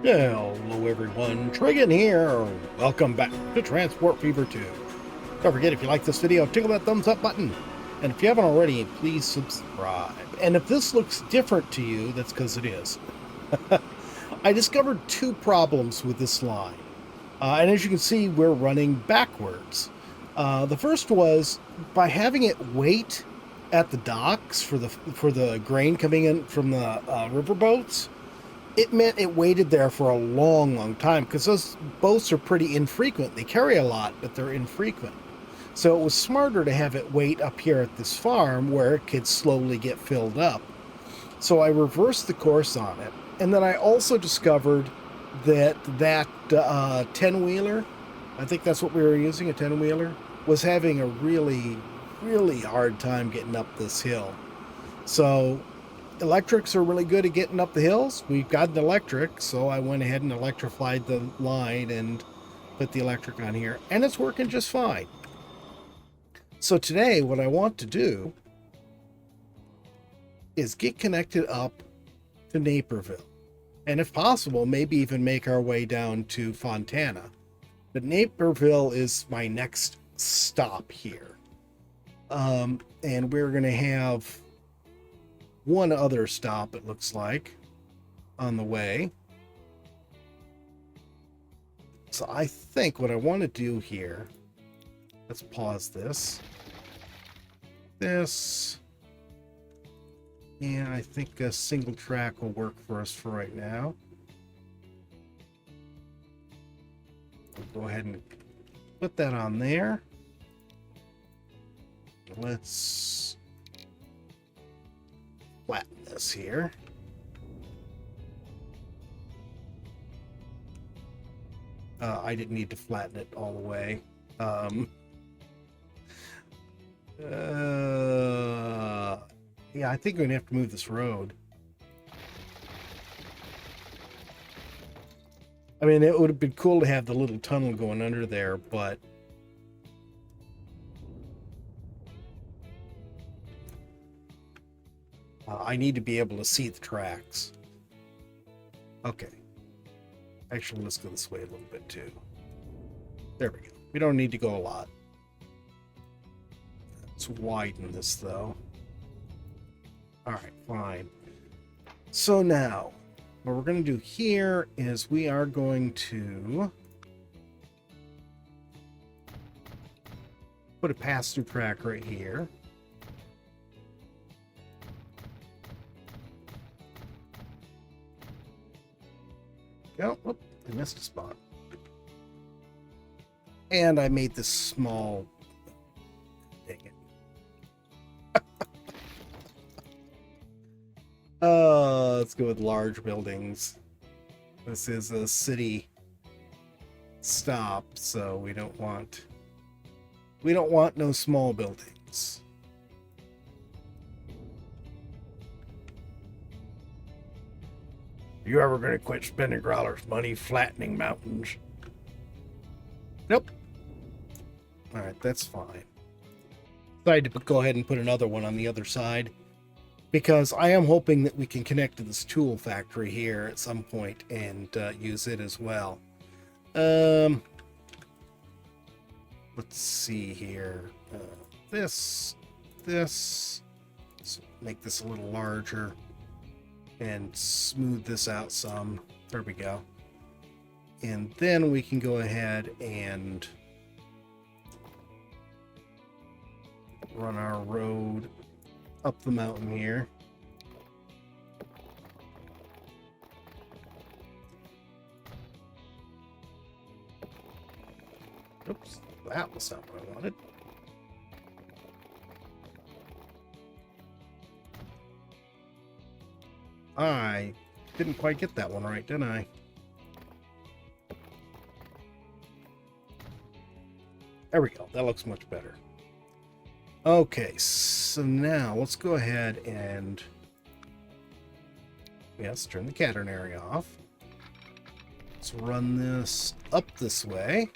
Hello everyone, Trigan here. Welcome back to Transport Fever 2. Don't forget, if you like this video, tickle that thumbs up button. And if you haven't already, please subscribe. And if this looks different to you, that's because it is. I discovered two problems with this line. And as you can see, we're running backwards. The first was by having it wait at the docks for the grain coming in from the riverboats. It meant it waited there for a long time because those boats are pretty infrequent. They carry a lot, but they're infrequent. So it was smarter to have it wait up here at this farm where it could slowly get filled up. So I reversed the course on it. And then I also discovered that 10-wheeler, I think that's what we were using, a 10-wheeler, was having a really hard time getting up this hill. So electrics are really good at getting up the hills. We've got an electric, so I went ahead and electrified the line and put the electric on here, and it's working just fine. So today what I want to do is get connected up to Naperville, and if possible, maybe even make our way down to Fontana. But Naperville is my next stop here. And we're going to have one other stop, it looks like, on the way. So I think what I want to do here, let's pause this, and I think a single track will work for us for right now. We'll go ahead and put that on there. Let's flatten this here. I didn't need to flatten it all the way. Yeah, I think we're gonna have to move this road. I mean, it would have been cool to have the little tunnel going under there, but I need to be able to see the tracks. Okay. Actually, let's go this way a little bit too. There we go. We don't need to go a lot. Let's widen this though. Alright, fine. So now, what we're going to do here is we are going to put a pass-through track right here. Oh, whoop, I missed a spot. And I made this small. Dang it. Let's go with large buildings. This is a city stop, so we don't want no small buildings. You ever gonna quit spending Growler's money flattening mountains? Nope. Alright, that's fine. Decided to go ahead and put another one on the other side, because I am hoping that we can connect to this tool factory here at some point and use it as well. Let's see here. Let's make this a little larger and smooth this out some. There we go. And then we can go ahead and run our road up the mountain here. Oops, that was not what I wanted. I didn't quite get that one right, didn't I? There we go. That looks much better. Okay, so now let's go ahead and yes, turn the catenary off. Let's run this up this way.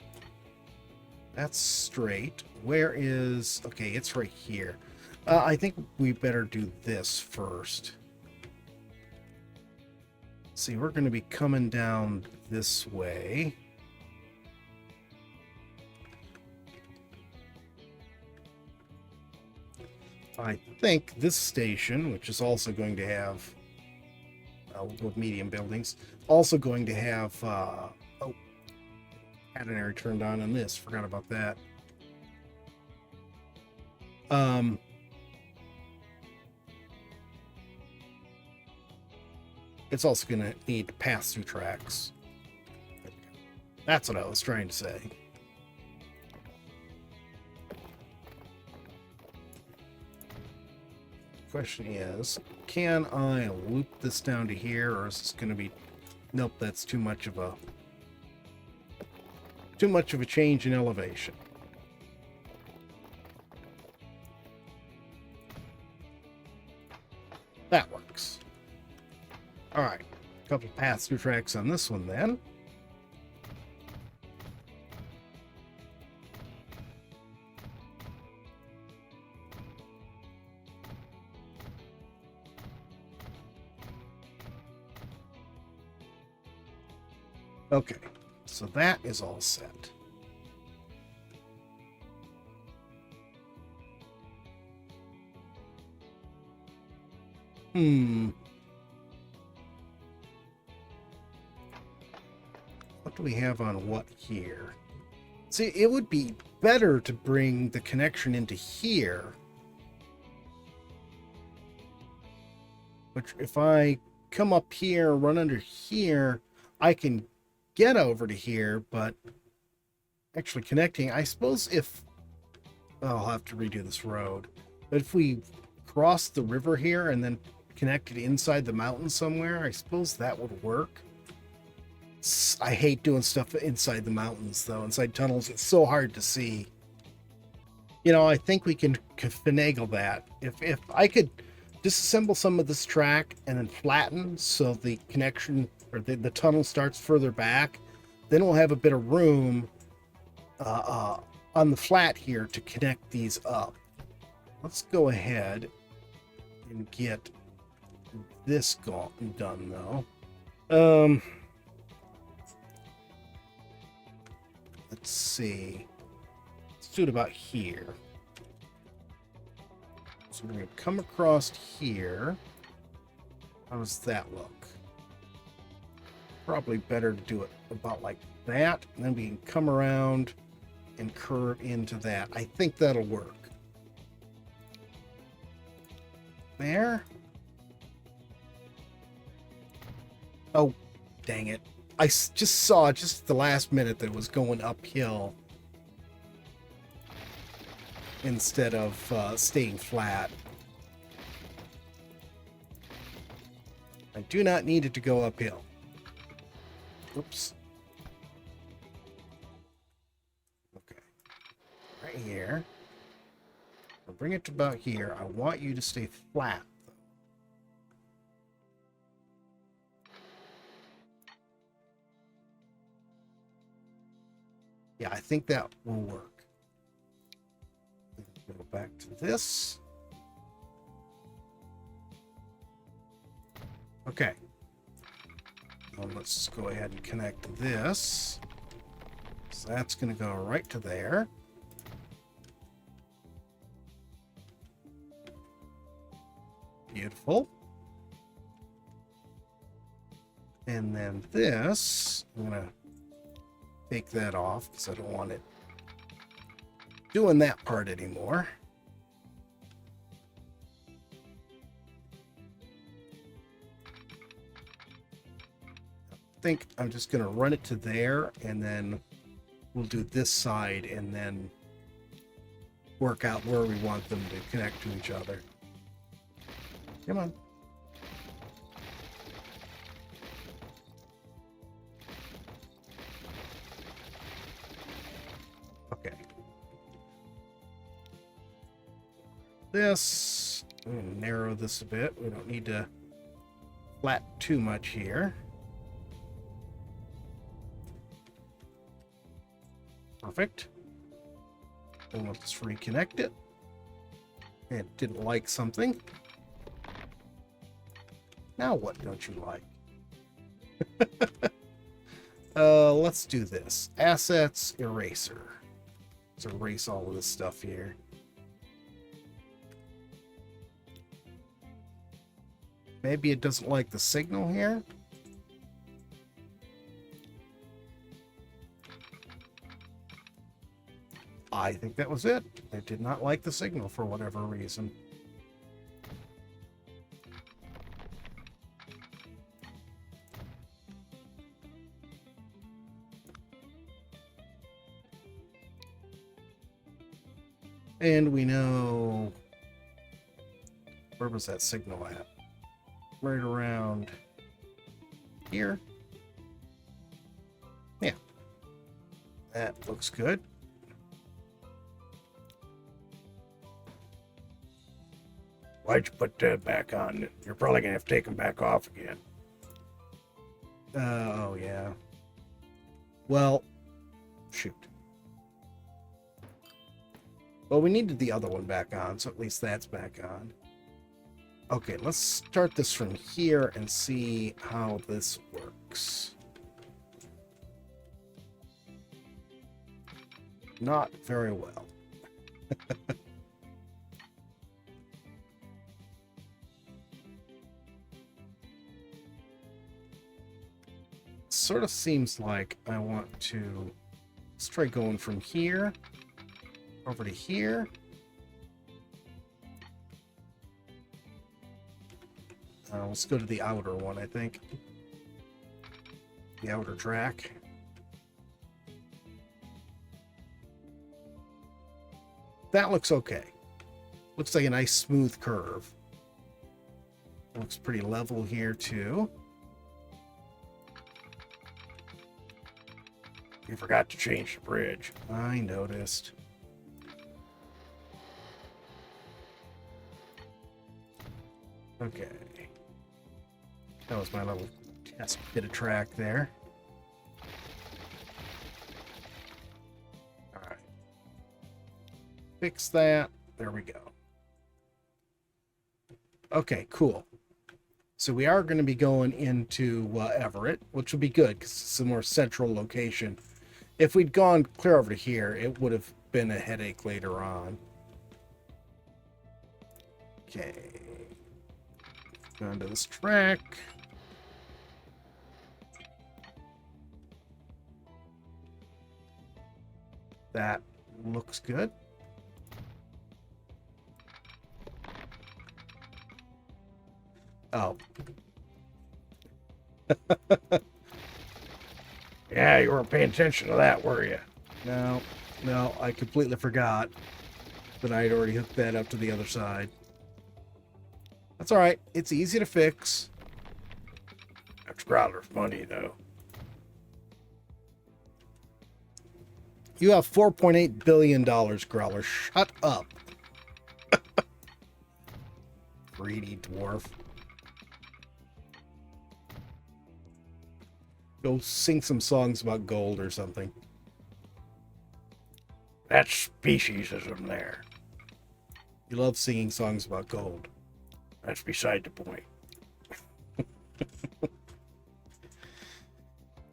That's straight. Where is... Okay, it's right here. I think we better do this first. See, we're going to be coming down this way. I think this station, which is also going to have, we'll go with medium buildings, also going to have, oh, catenary turned on this. Forgot about that. It's also going to need pass-through tracks. That's what I was trying to say. Question is, can I loop this down to here, or is this going to be... Nope, that's too much of a change in elevation. That works. All right, a couple pass-through tracks on this one then. Okay, so that is all set. What do we have on what here? See, it would be better to bring the connection into here. Which, if I come up here, run under here, I can get over to here, but actually connecting, I suppose if... I'll have to redo this road. But if we cross the river here and then connect it inside the mountain somewhere, I suppose that would work. I hate doing stuff inside the mountains, though. Inside tunnels, it's so hard to see. You know, I think we can finagle that. If I could disassemble some of this track and then flatten so the connection or the tunnel starts further back, then we'll have a bit of room on the flat here to connect these up. Let's go ahead and get this done, though. Let's see. Let's do it about here. So we're going to come across here. How does that look? Probably better to do it about like that, and then we can come around and curve into that. I think that'll work. There. Oh, dang it. I just saw just at the last minute that it was going uphill instead of staying flat. I do not need it to go uphill. Oops. Okay. Right here. I'll bring it to about here. I want you to stay flat, though. Yeah, I think that will work. Go back to this. Okay. Well, let's just go ahead and connect this. So that's going to go right to there. Beautiful. And then this, I'm going to take that off because I don't want it doing that part anymore. I think I'm just going to run it to there, and then we'll do this side and then work out where we want them to connect to each other. Come on. Okay. This, I'm going to narrow this a bit. We don't need to flat too much here. Perfect. And we'll just reconnect it. It didn't like something. Now what don't you like? Let's do this. Assets eraser. Let's erase all of this stuff here. Maybe it doesn't like the signal here. I think that was it. It did not like the signal for whatever reason. And we know... Where was that signal at? Right around here. Yeah. That looks good. Why'd you put that back on? You're probably gonna have to take them back off again. Oh, yeah. Well, shoot. Well, we needed the other one back on, so at least that's back on. Okay, let's start this from here and see how this works. Not very well. Sort of seems like I want to... Let's try going from here over to here. Let's go to the outer one, I think. The outer track. That looks okay. Looks like a nice smooth curve. Looks pretty level here, too. You forgot to change the bridge. I noticed. Okay. That was my little test bit of track there. All right. Fix that. There we go. Okay, cool. So we are going to be going into Everett, which will be good because it's a more central location. If we'd gone clear over to here, it would have been a headache later on. Okay. Go to this track. That looks good. Oh. Yeah, you weren't paying attention to that, were you? No, I completely forgot that I had already hooked that up to the other side. That's all right. It's easy to fix. That's Growler's money, though. You have $4.8 billion, Growler. Shut up. Greedy dwarf. Go sing some songs about gold or something. That's speciesism there. You love singing songs about gold. That's beside the point.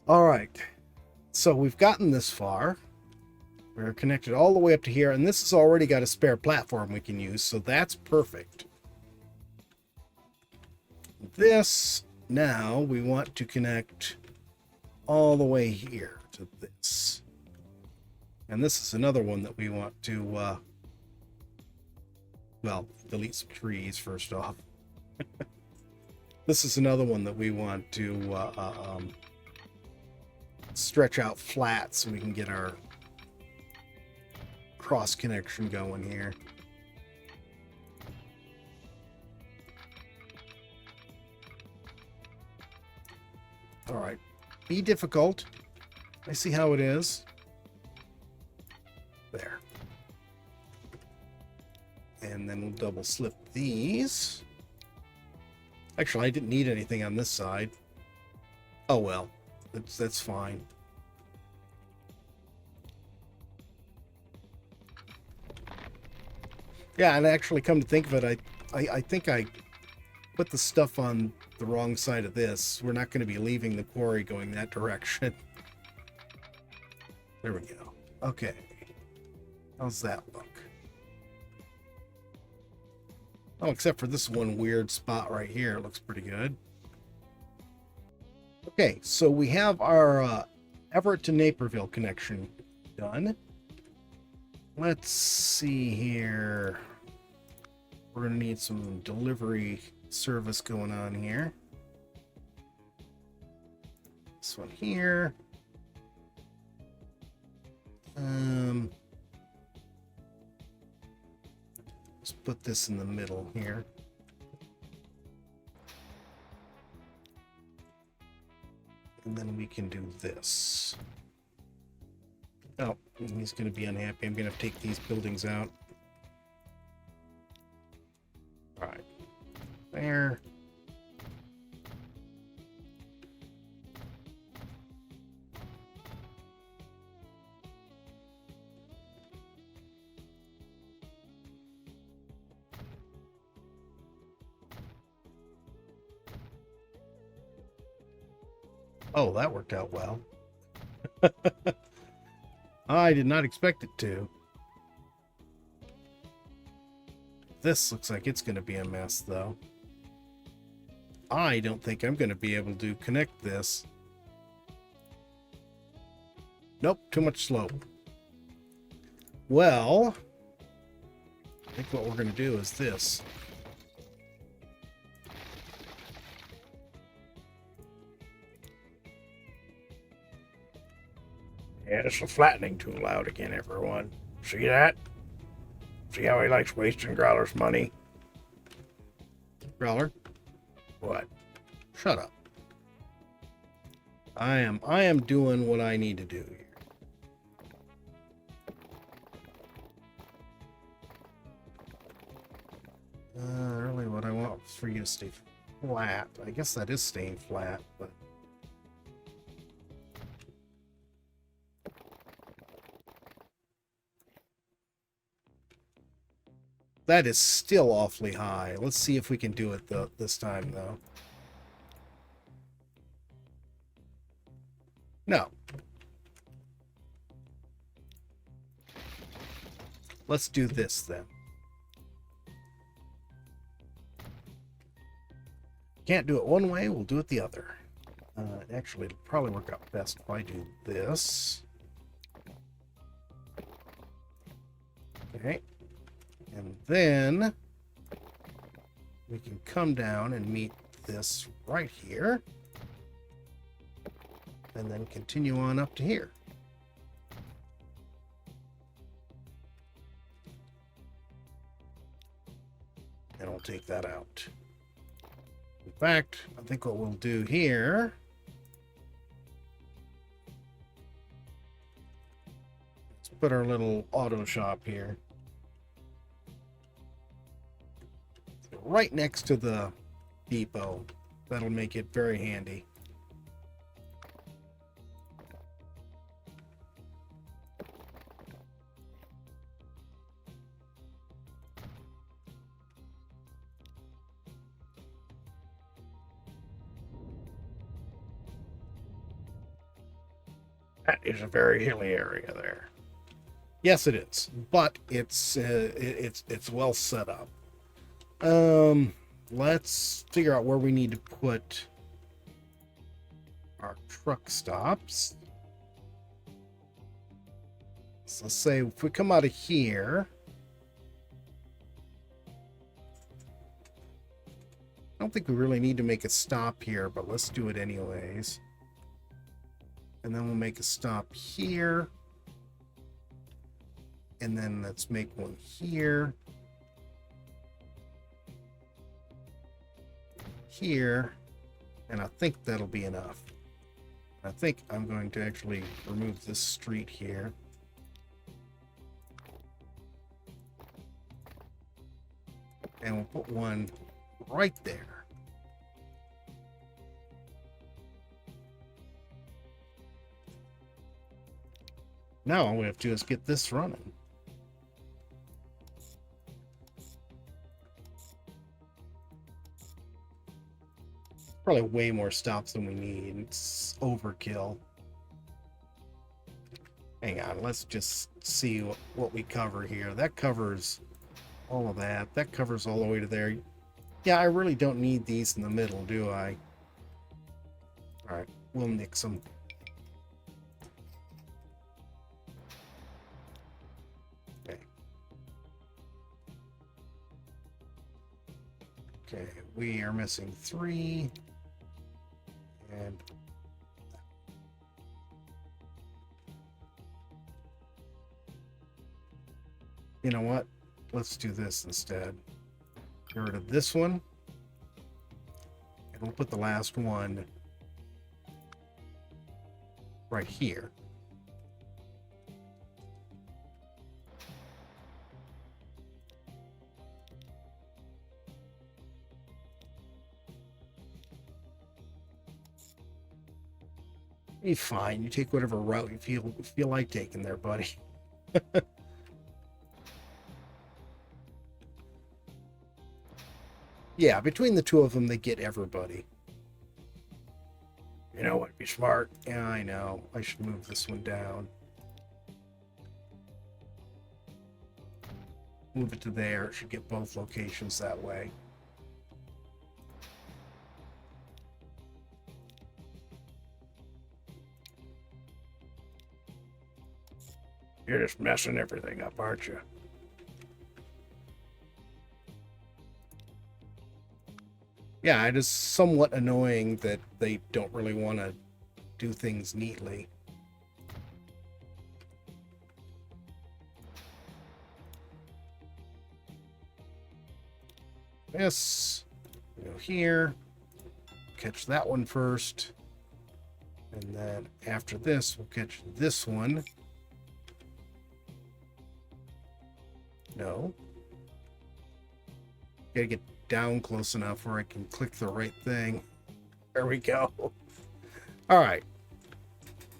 All right. So we've gotten this far. We're connected all the way up to here, and this has already got a spare platform we can use, so that's perfect. This, now we want to connect all the way here to this. And this is another one that we want to, well, delete some trees first off. This is another one that we want to stretch out flat so we can get our cross connection going here. All right, be difficult. I see how it is. There. And then we'll double slip these. Actually, I didn't need anything on this side. Oh well, that's fine. Yeah, and actually, come to think of it, I think I put the stuff on the wrong side of this, we're not going to be leaving the quarry going that direction. There we go. Okay. How's that look? Oh, except for this one weird spot right here. It looks pretty good. Okay, so we have our Everett to Naperville connection done. Let's see here. We're going to need some delivery service going on here. This one here. Let's put this in the middle here. And then we can do this. Oh, he's going to be unhappy. I'm going to have to take these buildings out. All right. There. Oh, that worked out well. I did not expect it to. This looks like it's going to be a mess, though. I don't think I'm going to be able to connect this. Nope, too much slope. Well, I think what we're going to do is this. Yeah, it's the flattening tool out again, everyone. See that? See how he likes wasting Growler's money? Growler? What? Shut up. I am doing what I need to do here. Really what I want is for you to stay flat. I guess that is staying flat, but... that is still awfully high. Let's see if we can do it this time, though. No. Let's do this, then. Can't do it one way, we'll do it the other. Actually, it'll probably work out best if I do this. Okay. And then we can come down and meet this right here. And then continue on up to here. And we'll take that out. In fact, I think what we'll do here... let's put our little auto shop here. Right next to the depot. That'll make it very handy. That is a very hilly area there. Yes, it is, but it's well set up. Let's figure out where we need to put our truck stops. So let's say if we come out of here, I don't think we really need to make a stop here, but let's do it anyways. And then we'll make a stop here. And then let's make one here. Here. And I think that'll be enough. I think I'm going to actually remove this street here. And we'll put one right there. Now all we have to do is get this running. Probably way more stops than we need. It's overkill. Hang on, let's just see what we cover here. That covers all of that. That covers all the way to there. Yeah, I really don't need these in the middle, do I? All right, we'll nix them. Okay. Okay, we are missing 3. And you know what? Let's do this instead. Get rid of this one. And we'll put the last one right here. Be fine. You take whatever route you feel like taking there, buddy. Yeah, between the two of them, they get everybody. You know what? Be smart. Yeah, I know. I should move this one down. Move it to there. It should get both locations that way. You're just messing everything up, aren't you? Yeah, it is somewhat annoying that they don't really want to do things neatly. This, go here, catch that one first, and then after this, we'll catch this one. No. Gotta get down close enough where I can click the right thing. There we go. All right.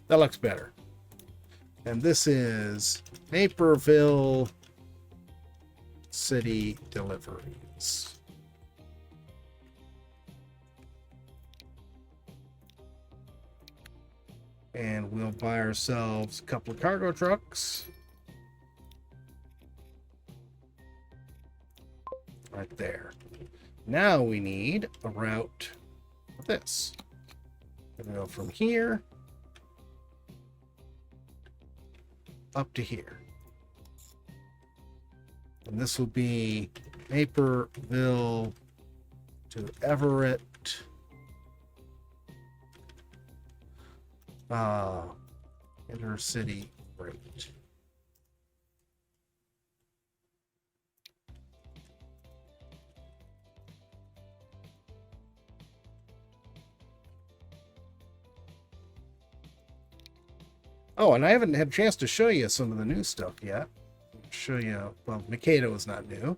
That looks better. And this is Naperville City Deliveries. And we'll buy ourselves a couple of cargo trucks. Right there. Now we need a route for this. We're going to go from here up to here. And this will be Naperville to Everett. Intercity rate. Oh, and I haven't had a chance to show you some of the new stuff yet. Show you, well, Mikado is not new,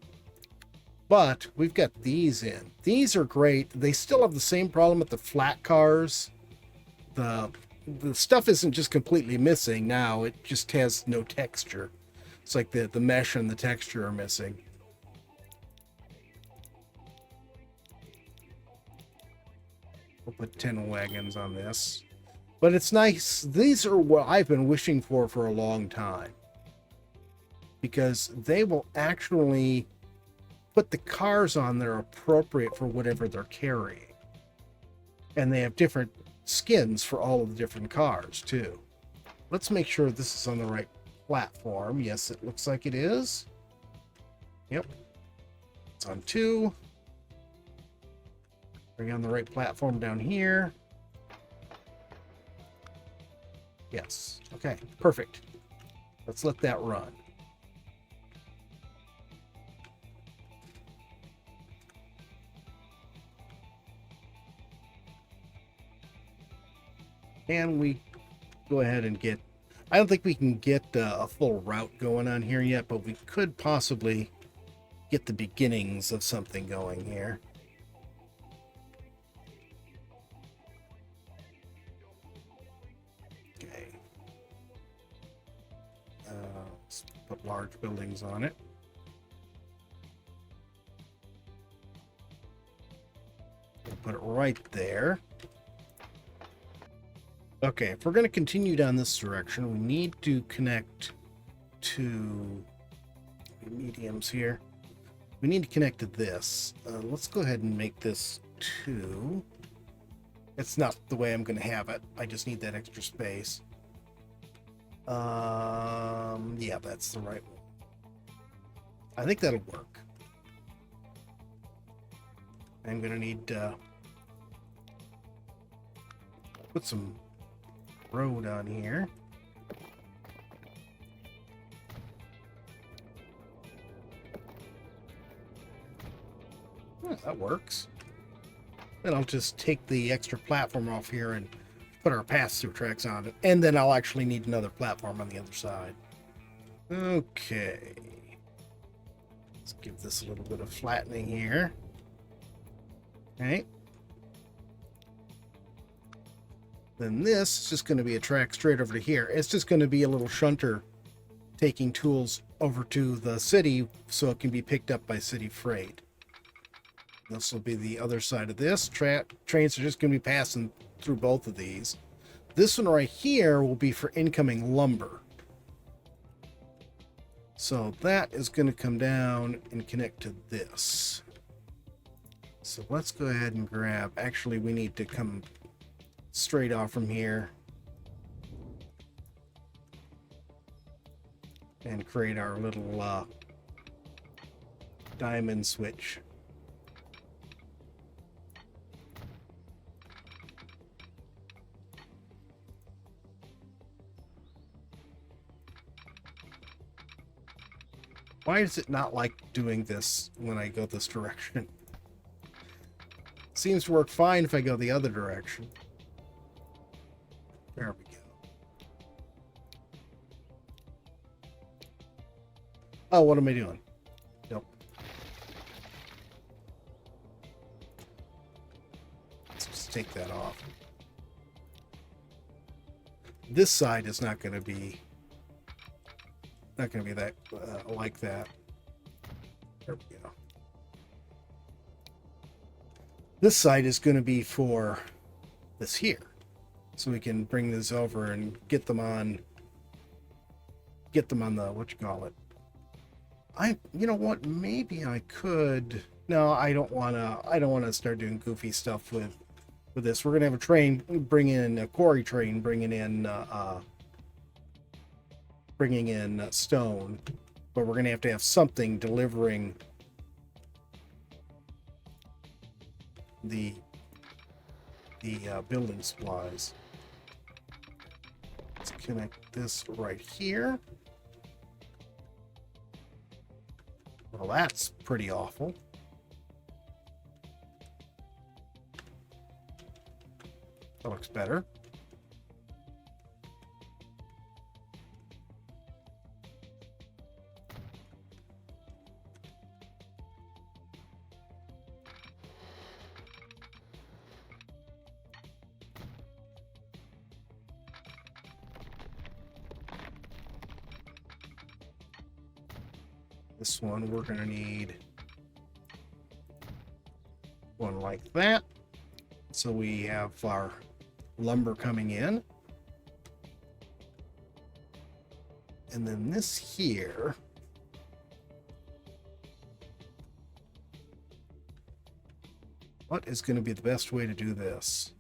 but we've got these in. These are great. They still have the same problem with the flat cars. The stuff isn't just completely missing now. It just has no texture. It's like the mesh and the texture are missing. We'll put 10 wagons on this. But it's nice. These are what I've been wishing for a long time. Because they will actually put the cars on that are appropriate for whatever they're carrying. And they have different skins for all of the different cars, too. Let's make sure this is on the right platform. Yes, it looks like it is. Yep. It's on 2. Bring on the right platform down here. Yes. Okay, perfect. Let's let that run. Can we go ahead and get... I don't think we can get a full route going on here yet, but we could possibly get the beginnings of something going here. Okay. Let's put large buildings on it. We'll put it right there. Okay, if we're going to continue down this direction, we need to connect to mediums here. We need to connect to this. Let's go ahead and make this 2. It's not the way I'm going to have it. I just need that extra space. Yeah, that's the right one. I think that'll work. I'm going to need to put some road on here. Yeah, that works. Then I'll just take the extra platform off here and put our pass-through tracks on it. And then I'll actually need another platform on the other side. Okay. Let's give this a little bit of flattening here. Okay. Then this is just going to be a track straight over to here. It's just going to be a little shunter taking tools over to the city so it can be picked up by city freight. This will be the other side of this. Trains are just going to be passing through both of these. This one right here will be for incoming lumber. So that is going to come down and connect to this. So let's go ahead and grab, actually we need to come straight off from here and create our little diamond switch. Why is it not like doing this when I go this direction? Seems to work fine if I go the other direction. There we go. Oh, what am I doing? Nope. Let's just take that off. This side is not going to be that like that. There we go. This side is going to be for this here, so we can bring this over and get them on the what you call it. You know what? Maybe I could. No, I don't want to start doing goofy stuff with this. We're gonna have a train bring in a quarry train bringing in stone, but we're gonna have to have something delivering the building supplies. Let's connect this right here. Well, that's pretty awful. That looks better. This one, we're going to need one like that. So we have our lumber coming in. And then this here, what is going to be the best way to do this?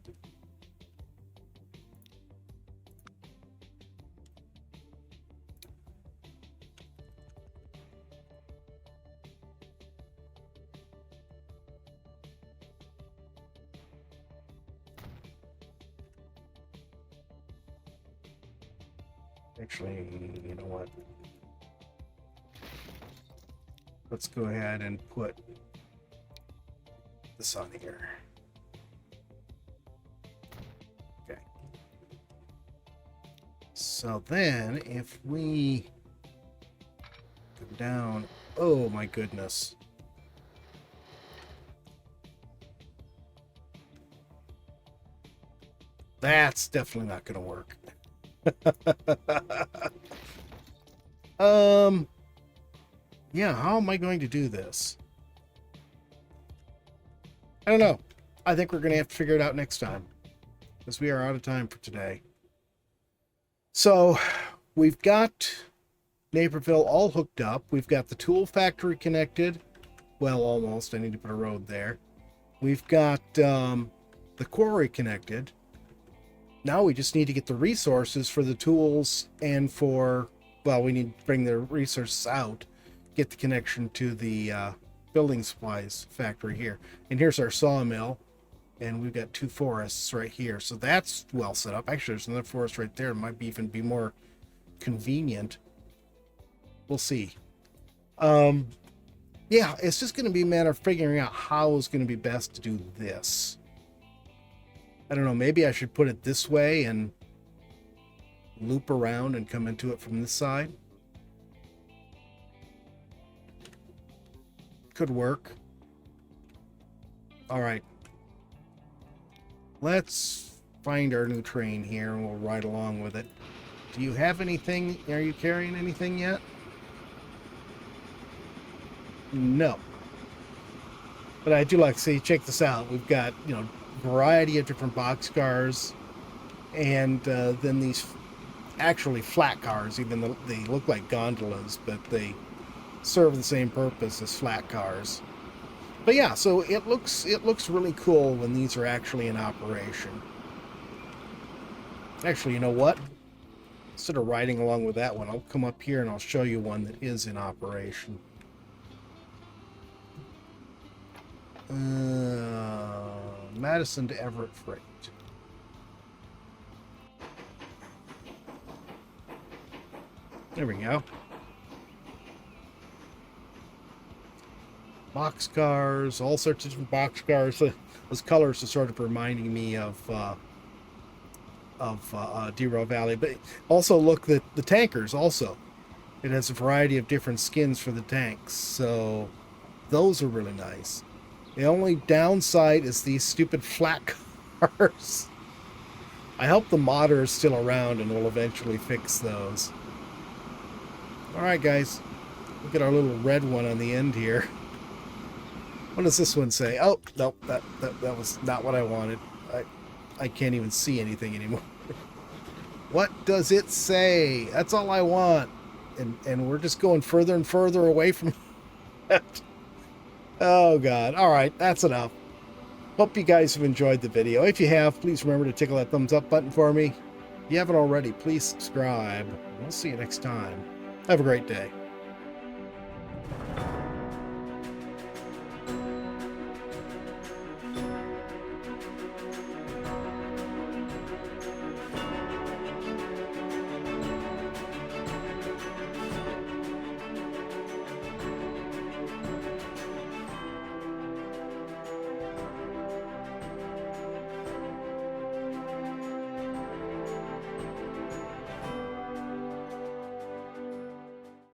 Actually, you know what? Let's go ahead and put this on here. Okay. So then, if we go down, oh my goodness. That's definitely not going to work. Yeah, how am I going to do this? I don't know. I think we're going to have to figure it out next time, because we are out of time for today. So we've got Naperville all hooked up. We've got the tool factory connected. Well, almost. I need to put a road there. We've got the quarry connected. Now we just need to get the resources for the tools and for, well, we need to bring the resources out, get the connection to the building supplies factory here. And here's our sawmill. And we've got 2 forests right here. So that's well set up. Actually, there's another forest right there. It might even be more convenient. We'll see. Yeah, it's just going to be a matter of figuring out how it's going to be best to do this. I don't know, maybe I should put it this way and loop around and come into it from this side. Could work. All right. Let's find our new train here and we'll ride along with it. Do you have anything? Are you carrying anything yet? No. But I do like to see, check this out. We've got, you know, variety of different boxcars, and then these actually flat cars, even though they look like gondolas, but they serve the same purpose as flat cars. But yeah, so it looks really cool when these are actually in operation. Actually, you know what? Instead of riding along with that one, I'll come up here and I'll show you one that is in operation. Madison to Everett Freight. There we go. Boxcars, all sorts of different boxcars. Those colors are sort of reminding me of Dero Valley. But also look, the tankers also. It has a variety of different skins for the tanks. So those are really nice. The only downside is these stupid flat cars. I hope the modder is still around and we'll eventually fix those. Alright guys, look at our little red one on the end here. What does this one say? Oh, nope, that was not what I wanted. I can't even see anything anymore. What does it say? That's all I want. And we're just going further and further away from that. Oh God. All right, that's enough. Hope you guys have enjoyed the video. If you have, please remember to tickle that thumbs up button for me. If you haven't already, please subscribe. We'll see you next time. Have a great day.